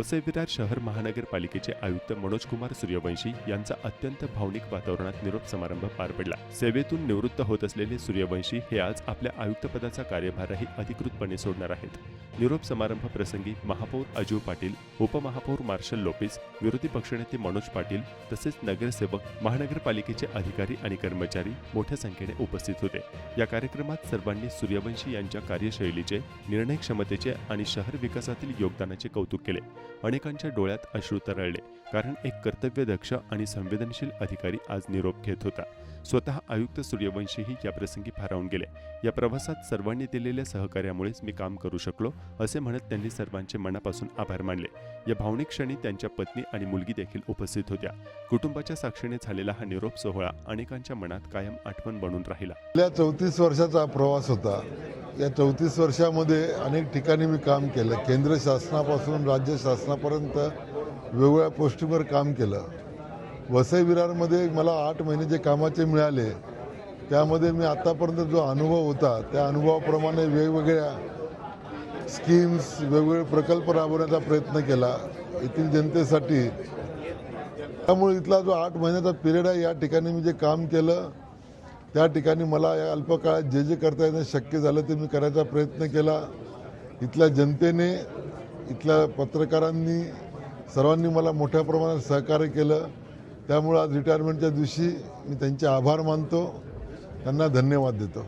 वसई विरार शहर महानगरपालिकेचे आयुक्त मनोज कुमार सूर्यवंशी यांचा अत्यंत भावनिक वातावरणात निरोप समारंभ पार पडला। सेवेतून निवृत्त होत असलेले सूर्यवंशी हे आज आपल्या आयुक्तपदाचा कार्यभारही अधिकृतपणे सोडणार आहेत। निरोप समारंभ प्रसंगी महापौर अजू पाटील, उपमहापौर मार्शल लोपेस, विरोधी पक्षनेते मनोज पाटील तसेच नगरसेवक, महानगरपालिकेचे अधिकारी आणि कर्मचारी मोठ्या संख्येने उपस्थित होते। या कार्यक्रमात सर्वांनी सूर्यवंशी यांच्या कार्यशैलीचे, निर्णय क्षमतेचे आणि शहर विकासातील योगदानाचे कौतुक केले। अनेकांच्या डोळ्यात अश्रू तरळले, कारण एक कर्तव्यदक्ष आणि संवेदनशील अधिकारी आज निरोप घेत होता। स्वतः आयुक्त सूर्यवंशीही या प्रसंगी भारावून गेले। या प्रवासात सर्वांनी दिलेल्या सहकार्यामुळेच मी काम करू शकलो, असे म्हणत त्यांनी सर्वांचे मनापासून आभार मानले। या भावनिक क्षणी त्यांच्या पत्नी आणि मुलगी देखील उपस्थित होत्या। कुटुंबाच्या साक्षीने झालेला हा निरोप सोहळा अनेकांच्या मनात कायम आठवण बनून राहिला। गेल्या 34 वर्षाचा प्रवास होता। या 34 वर्षामध्ये अनेक ठिकाणी मी काम केलं। केंद्र शासनापासून राज्य शासनापर्यंत वेगवेगळ्या पोस्टिंगवर काम केलं। वसई विरारमध्ये मला 8 महिने जे कामाचे मिळाले, त्यामध्ये मी आतापर्यंत जो अनुभव होता त्या अनुभवाप्रमाणे वेगवेगळ्या स्कीम्स, वेगवेगळे प्रकल्प राबवण्याचा प्रयत्न केला येथील जनतेसाठी। त्यामुळे इथला जो 8 महिन्याचा पिरियड आहे, या ठिकाणी मी जे काम केलं त्या ठिकाणी मला या अल्पकाळात जे करता येणं शक्य झालं ते मी करायचा प्रयत्न केला। इथल्या जनतेने, इथल्या पत्रकारांनी, सर्वांनी मला मोठ्या प्रमाणात सहकार्य केलं। त्यामुळे आज रिटायरमेंटच्या दिवशी मी त्यांचे आभार मानतो, त्यांना धन्यवाद देतो।